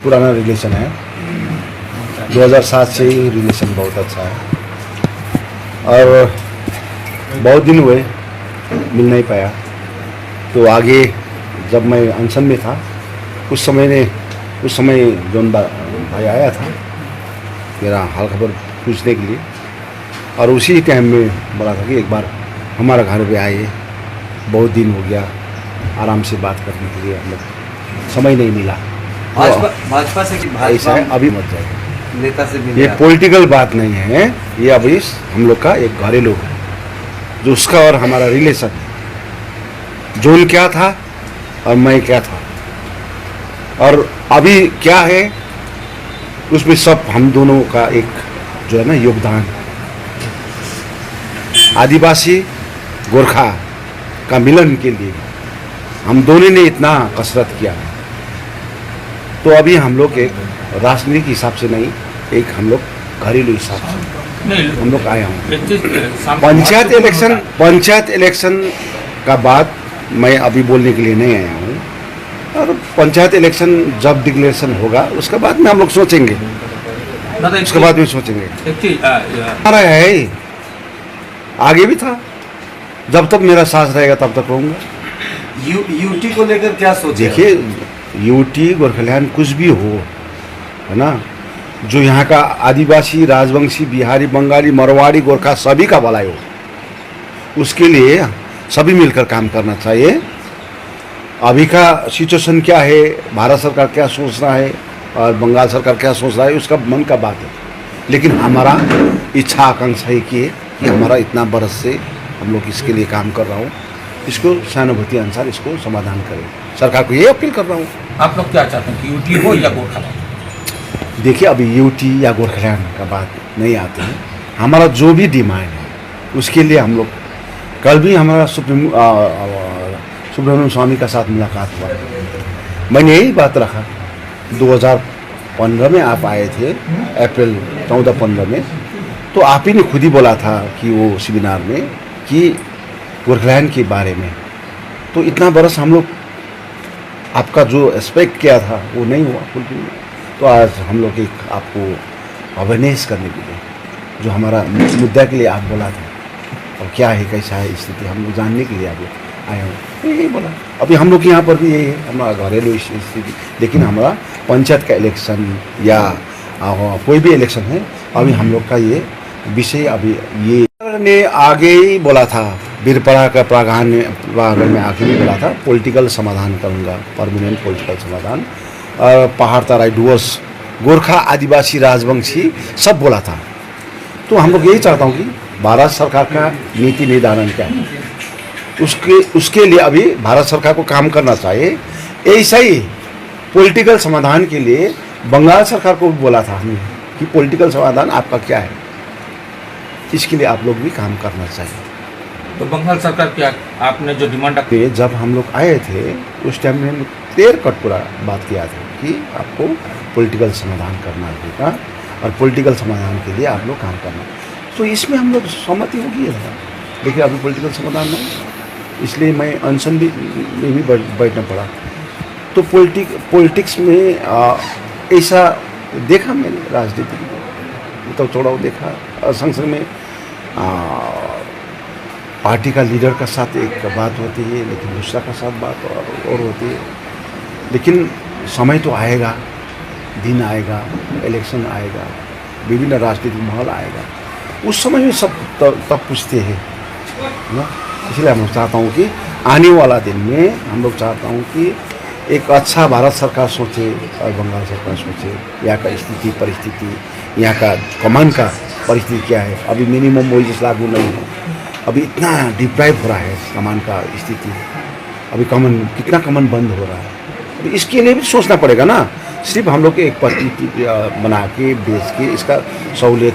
पुराना रिलेशन है, 2007 से ही रिलेशन बहुत अच्छा है और बहुत दिन हुए मिल नहीं पाया। तो आगे जब मैं अनशन में था उस समय जौन भाई आया था मेरा हाल खबर पूछने के लिए और उसी टाइम में बोला था कि एक बार हमारा घर पे आइए, बहुत दिन हो गया आराम से बात करने के लिए हम लोग समय नहीं मिला। भाजपा से ऐसा है, अभी मत जाइए, नेता से ये पॉलिटिकल बात नहीं है, ये अभी हम लोग का एक घरेलू है जो उसका और हमारा रिलेशन है। जोन क्या था और मैं क्या था और अभी क्या है उसमें सब हम दोनों का एक जो है ना योगदान, आदिवासी गोरखा का मिलन के लिए हम दोनों ने इतना कसरत किया है। तो अभी हम लोग एक राजनीतिक हिसाब से नहीं, एक हम लोग घरेलू हिसाब से हम लोग आए हूँ। पंचायत इलेक्शन का बात मैं अभी बोलने के लिए नहीं आया हूँ और पंचायत इलेक्शन जब डिक्लेरेशन होगा उसके बाद में हम लोग सोचेंगे, उसके बाद में सोचेंगे। हमारा है आगे भी था, जब तक मेरा साथ रहेगा तब तक रहूँगा। यूटी को लेकर क्या सोचे? देखिए यूटी गोरखल्यान कुछ भी हो, है ना, जो यहाँ का आदिवासी, राजवंशी, बिहारी, बंगाली, मरवाड़ी, गोरखा सभी का भलाई हो, उसके लिए सभी मिलकर काम करना चाहिए। अभी का सिचुएशन क्या है, भारत सरकार क्या सोच रहा है और बंगाल सरकार क्या सोच रहा है, उसका मन का बात है। लेकिन हमारा इच्छा आकांक्षा है कि हमारा इतना बरस से हम लोग इसके लिए काम कर रहा हूँ, इसको सहानुभूति अनुसार इसको समाधान करें। सरकार को ये अपील कर रहा हूँ। आप लोग क्या चाहते हैं कि यूटी हो या गोरखा? देखिए अभी यूटी या गोरखल्यान का बात नहीं आते हैं, हमारा जो भी डिमांड है उसके लिए हम लोग, कल भी हमारा सुब्रमण्यम स्वामी का साथ मुलाकात हुआ, मैंने यही बात रखा। 2015 में आप आए थे, अप्रैल 14-15 में, तो आप ही ने खुद ही बोला था कि वो सेमिनार में कि गोरखल्यान के बारे में, तो इतना बरस हम लोग आपका जो एक्सपेक्ट किया था वो नहीं हुआ फुलफिल। तो आज हम लोग एक आपको अवेयरनेस करने के लिए, जो हमारा मुद्दा के लिए आप बोला था और क्या है कैसा है स्थिति, हम लोग जानने के लिए आप आए हो, यही बोला। अभी हम लोग के यहाँ पर भी यही है हमारा घरेलू स्थिति। लेकिन हमारा पंचायत का इलेक्शन या कोई भी इलेक्शन है, अभी हम लोग का ये विषय अभी ये ने आगे ही बोला था, बीरपड़ा का प्रांगण में आके भी बोला था पॉलिटिकल समाधान करूँगा, परमानेंट पॉलिटिकल समाधान। और पहाड़ तराई डुवर्स, गोरखा, आदिवासी, राजवंशी सब बोला था। तो हम लोग यही चाहता हूँ कि भारत सरकार का नीति निर्धारण क्या है, उसके लिए अभी भारत सरकार को काम करना चाहिए। ऐसा ही पॉलिटिकल समाधान के लिए बंगाल सरकार को भी बोला था हमने कि पॉलिटिकल समाधान आपका क्या है, इसके लिए आप लोग भी काम करना चाहिए। तो बंगाल सरकार क्या आपने जो डिमांड पे जब हम लोग आए थे उस टाइम में हम क्लियर कट पूरा बात किया था कि आपको पॉलिटिकल समाधान करना होगा और पॉलिटिकल समाधान के लिए आप लोग काम करना। तो इसमें हम लोग सहमति हो गई था, लेकिन अभी पॉलिटिकल समाधान नहीं, इसलिए मैं अनशन में भी बैठना पड़ा। तो पॉलिटिक्स में ऐसा देखा मैंने, राजनीति में तो थोड़ा देखा। संसद में पार्टी का लीडर का साथ एक बात होती है, लेकिन दूसरा का साथ बात और होती है। लेकिन समय तो आएगा, दिन आएगा, इलेक्शन आएगा, विभिन्न राजनीतिक माहौल आएगा, उस समय में सब तब पूछते हैं ना। इसलिए हम लोग चाहता हूँ कि आने वाला दिन में हम लोग चाहता हूँ कि एक अच्छा भारत सरकार सोचे और बंगाल सरकार सोचे, यहाँ का स्थिति परिस्थिति, यहाँ का कमान का परिस्थिति क्या है। अभी मिनिमम वेजेस लागू नहीं है, अभी इतना डिप्राइव हो रहा है कमान का स्थिति, अभी कमान कितना कमान बंद हो रहा है, अभी इसके लिए भी सोचना पड़ेगा ना। सिर्फ हम लोग एक पद्धति बना के बेच के इसका सहूलियत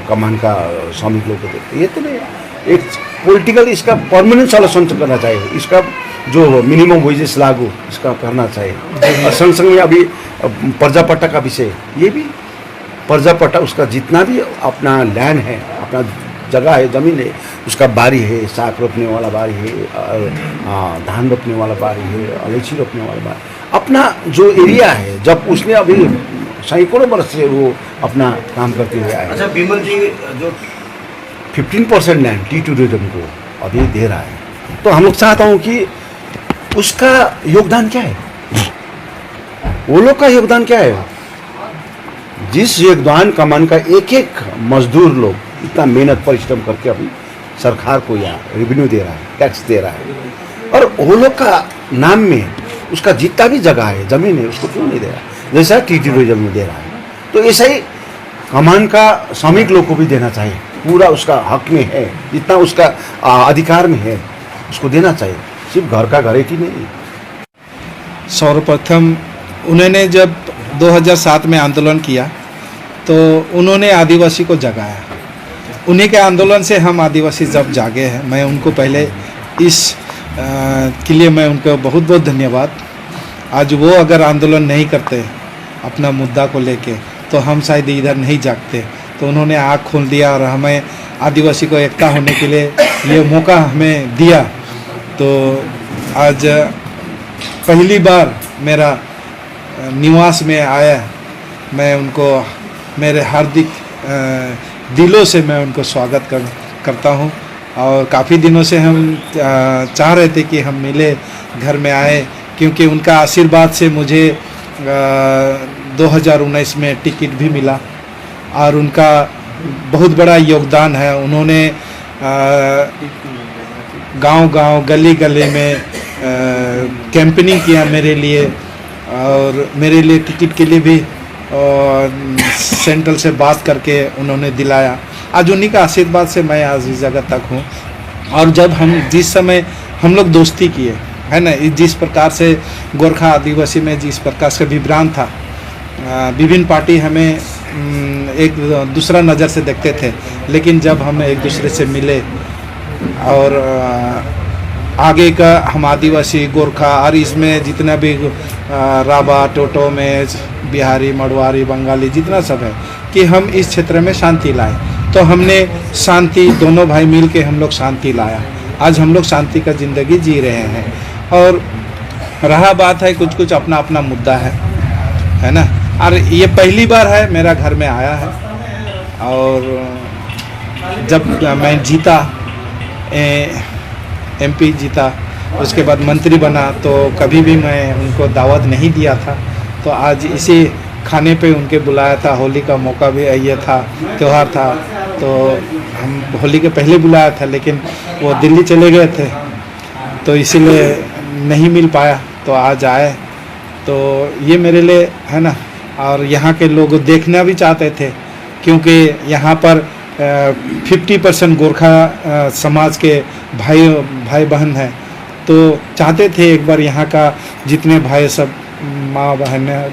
कमान का श्रमिक लोग को देते, ये तो नहीं। एक पॉलिटिकल इसका परमानेंट सॉल्यूशन करना चाहिए, इसका जो मिनिमम वेजेस लागू इसका करना चाहिए। और संग संग में अभी प्रजापट्टा का विषय, ये भी प्रजापट्टा उसका जितना भी अपना लैंड है, अपना जगह है, ज़मीन है, उसका बारी है, साग रोपने वाला बारी है, और धान रोपने वाला बारी है, अलैची रोपने वाला बारी, अपना जो एरिया है, जब उसने अभी सैकड़ों वर्ष से वो अपना काम करते हुए आए, अच्छा विमल जी जो 15% लैंड टी टूरिज्म को अभी दे रहा है, तो हम लोग चाहता हूँ कि उसका योगदान क्या है, वो लोग का योगदान क्या है, जिस योगदान कमान का एक एक मजदूर लोग इतना मेहनत परिश्रम करके अभी सरकार को या रेवेन्यू दे रहा है, टैक्स दे रहा है, और वो लोग का नाम में उसका जितना भी जगह है, जमीन है, उसको क्यों नहीं दे रहा, जैसा टी टूरिज्म में दे रहा है। तो ऐसा ही कमान का श्रमिक लोग को भी देना चाहिए, पूरा उसका हक में है, जितना उसका अधिकार में है उसको देना चाहिए, सिर्फ घर का घर ही नहीं। सर्वप्रथम उन्होंने जब 2007 में आंदोलन किया तो उन्होंने आदिवासी को जगाया, उन्हीं के आंदोलन से हम आदिवासी जब जागे हैं। मैं उनको पहले इस के लिए मैं उनको बहुत बहुत धन्यवाद। आज वो अगर आंदोलन नहीं करते अपना मुद्दा को लेके तो हम शायद इधर नहीं जागते। तो उन्होंने आँख खोल दिया और हमें आदिवासी को एकता होने के लिए ये मौका हमें दिया। तो आज पहली बार मेरा निवास में आया, मैं उनको मेरे हार्दिक दिलों से मैं उनको स्वागत करता हूँ। और काफ़ी दिनों से हम चाह रहे थे कि हम मिले, घर में आए, क्योंकि उनका आशीर्वाद से मुझे 2019 में टिकट भी मिला और उनका बहुत बड़ा योगदान है। उन्होंने गांव-गांव गली-गली में कैंपेनिंग किया मेरे लिए, और मेरे लिए टिकट के लिए भी सेंट्रल से बात करके उन्होंने दिलाया। आज उन्हीं का आशीर्वाद से मैं आज इस जगह तक हूँ। और जब हम जिस समय हम लोग दोस्ती किए है ना, जिस प्रकार से गोरखा आदिवासी में जिस प्रकार से विभ्रांत था, विभिन्न पार्टी हमें एक दूसरा नज़र से देखते थे, लेकिन जब हम एक दूसरे से मिले और आगे का हम आदिवासी गोरखा और इसमें जितना भी राभा टोटो में बिहारी मड़वारी बंगाली जितना सब है कि हम इस क्षेत्र में शांति लाए। तो हमने शांति, दोनों भाई मिल के हम लोग शांति लाया। आज हम लोग शांति का ज़िंदगी जी रहे हैं। और रहा बात है कुछ कुछ अपना अपना मुद्दा है ना। और ये पहली बार है मेरा घर में आया है। और जब मैं जीता, एमपी जीता, उसके बाद मंत्री बना, तो कभी भी मैं उनको दावत नहीं दिया था। तो आज इसी खाने पे उनके बुलाया था। होली का मौका भी ये था, त्यौहार था, तो हम होली के पहले बुलाया था, लेकिन वो दिल्ली चले गए थे तो इसीलिए नहीं मिल पाया। तो आज आए, तो ये मेरे लिए है ना। और यहाँ के लोग देखना भी चाहते थे, क्योंकि यहाँ पर 50% गोरखा समाज के भाई बहन हैं। तो चाहते थे एक बार यहाँ का जितने भाई सब माँ बहन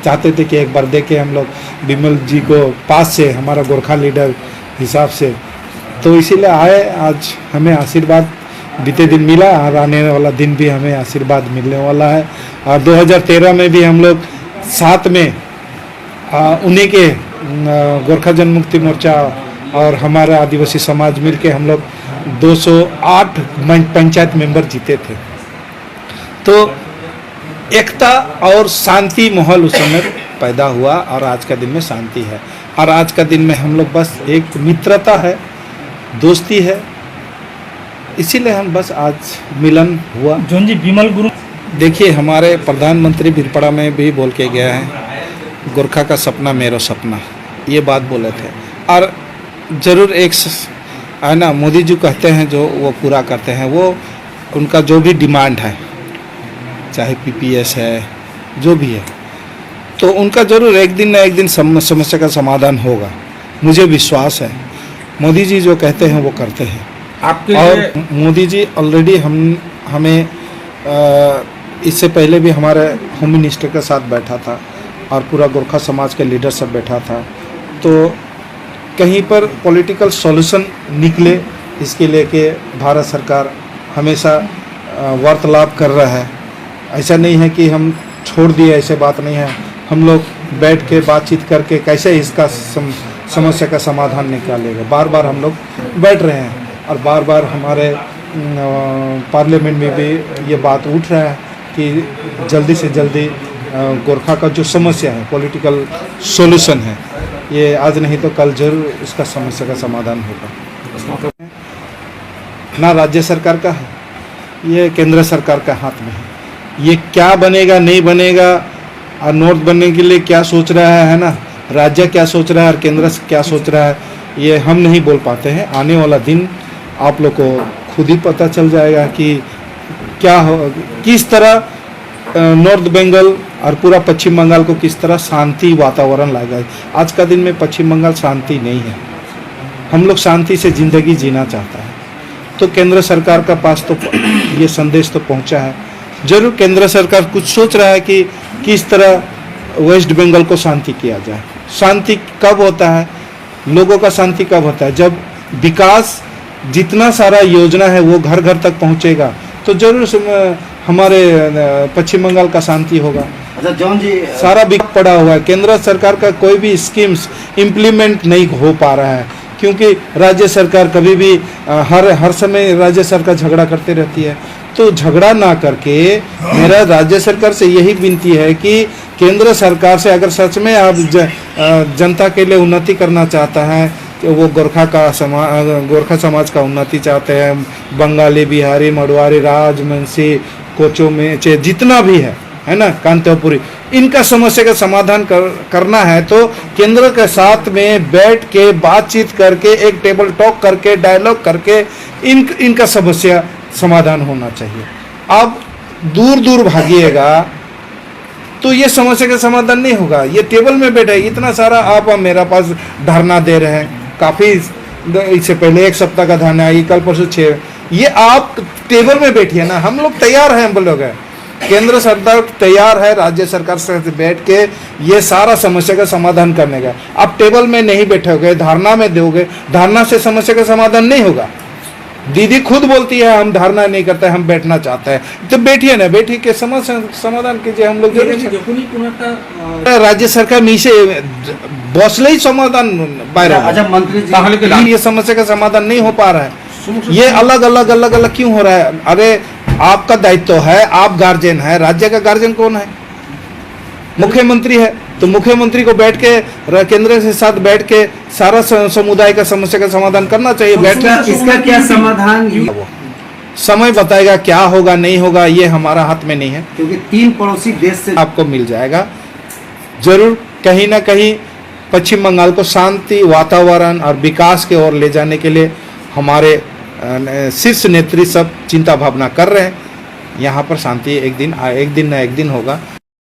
चाहते थे कि एक बार देखे हम लोग विमल जी को पास से, हमारा गोरखा लीडर हिसाब से। तो इसीलिए आए। आज हमें आशीर्वाद बीते दिन मिला और आने वाला दिन भी हमें आशीर्वाद मिलने वाला है। और 2013 में भी हम लोग साथ में उन्हीं के गोरखा जनमुक्ति मोर्चा और हमारा आदिवासी समाज मिल के हम लोग 208 पंचायत मेंबर जीते थे। तो एकता और शांति माहौल उस समय पैदा हुआ और आज का दिन में शांति है। और आज का दिन में हम लोग बस एक मित्रता है, दोस्ती है, इसीलिए हम बस आज मिलन हुआ। जोन जी विमल गुरु, देखिए हमारे प्रधानमंत्री वीरपड़ा में भी बोल के गया है, गोरखा का सपना मेरो सपना, ये बात बोले थे। और ज़रूर एक है ना, मोदी जी कहते हैं जो वो पूरा करते हैं। वो उनका जो भी डिमांड है, चाहे पीपीएस है, जो भी है, तो उनका ज़रूर एक दिन ना एक दिन समस्या का समाधान होगा, मुझे विश्वास है। मोदी जी जो कहते हैं वो करते हैं। आपके और मोदी जी ऑलरेडी हमें इससे पहले भी हमारे होम मिनिस्टर के साथ बैठा था और पूरा गोरखा समाज के लीडर सब बैठा था। तो कहीं पर पॉलिटिकल सॉल्यूशन निकले, इसके लेके भारत सरकार हमेशा वार्तालाप कर रहा है। ऐसा नहीं है कि हम छोड़ दिए, ऐसे बात नहीं है। हम लोग बैठ के बातचीत करके कैसे इसका समस्या का समाधान निकालेगा, बार बार हम लोग बैठ रहे हैं। और बार बार हमारे पार्लियामेंट में भी ये बात उठ रहा है कि जल्दी से जल्दी गोरखा का जो समस्या है पॉलिटिकल सॉल्यूशन है, ये आज नहीं तो कल जरूर इसका समस्या का समाधान होगा। ना राज्य सरकार का है, ये केंद्र सरकार का हाथ में है। ये क्या बनेगा नहीं बनेगा और नॉर्थ बनने के लिए क्या सोच रहा है ना, राज्य क्या सोच रहा है और केंद्र क्या सोच रहा है, ये हम नहीं बोल पाते हैं। आने वाला दिन आप लोग को खुद ही पता चल जाएगा कि क्या हो, किस तरह नॉर्थ बंगाल और पूरा पश्चिम बंगाल को किस तरह शांति वातावरण लाएगा। आज का दिन में पश्चिम बंगाल शांति नहीं है, हम लोग शांति से ज़िंदगी जीना चाहता है। तो केंद्र सरकार का पास तो ये संदेश तो पहुंचा है, जरूर केंद्र सरकार कुछ सोच रहा है कि किस तरह वेस्ट बंगाल को शांति किया जाए। शांति कब होता है, लोगों का शांति कब होता है, जब विकास जितना सारा योजना है वो घर घर तक पहुंचेगा तो जरूर हमारे पश्चिम बंगाल का शांति होगा। अच्छा जॉन जी, सारा बिक पड़ा हुआ है, केंद्र सरकार का कोई भी स्कीम्स इम्प्लीमेंट नहीं हो पा रहा है क्योंकि राज्य सरकार कभी भी हर समय राज्य सरकार झगड़ा करती रहती है। तो झगड़ा ना करके मेरा राज्य सरकार से यही विनती है कि केंद्र सरकार से अगर सच में आप जनता के लिए उन्नति करना चाहता है कि वो गोरखा समाज का उन्नति चाहते हैं, बंगाली, बिहारी, मड़वारी, राजवंशी, कोचो में जितना भी है ना, कांतेपुरी, इनका समस्या का समाधान करना है तो केंद्र के साथ में बैठ के बातचीत करके एक टेबल टॉक करके डायलॉग करके इनका समस्या समाधान होना चाहिए। आप दूर दूर भागिएगा तो ये समस्या का समाधान नहीं होगा। ये टेबल में बैठे इतना सारा आप मेरा पास धरना दे रहे हैं, काफ़ी इससे पहले एक सप्ताह का धरना है, कल परसों 6, ये आप टेबल में बैठिए ना, हम लोग तैयार हैं, हम लोग हैं, केंद्र सरकार तैयार है राज्य सरकार से बैठ के ये सारा समस्या का समाधान करने का। आप टेबल में नहीं बैठोगे, धारणा में दोगे, धारणा से समस्या का समाधान नहीं होगा। दीदी खुद बोलती है हम धारणा नहीं करते, हम बैठना चाहते हैं, तो बैठिए ना, बैठिए के समस्या समाधान कीजिए। हम लोग राज्य सरकार नीचे बसले ही समाधान बाहर। अच्छा मंत्री जी, ये समस्या का समाधान नहीं हो पा रहा है, ये अलग अलग क्यों हो रहा है? अरे आपका दायित्व है, आप गार्जियन है, राज्य का गार्जियन कौन है? मुख्यमंत्री है, तो मुख्यमंत्री को बैठ के केंद्र के साथ बैठ के सारा समुदाय का समस्या का समाधान करना चाहिए। बैठना, इसका क्या समाधान समय बताएगा क्या होगा नहीं होगा, ये हमारा हाथ में नहीं है, क्योंकि 3 पड़ोसी देश से आपको मिल जाएगा जरूर। कहीं ना कहीं पश्चिम बंगाल को शांति वातावरण और विकास की ओर ले जाने के लिए हमारे शीर्ष नेत्री सब चिंता भावना कर रहे हैं। यहाँ पर शांति एक दिन ना एक दिन होगा।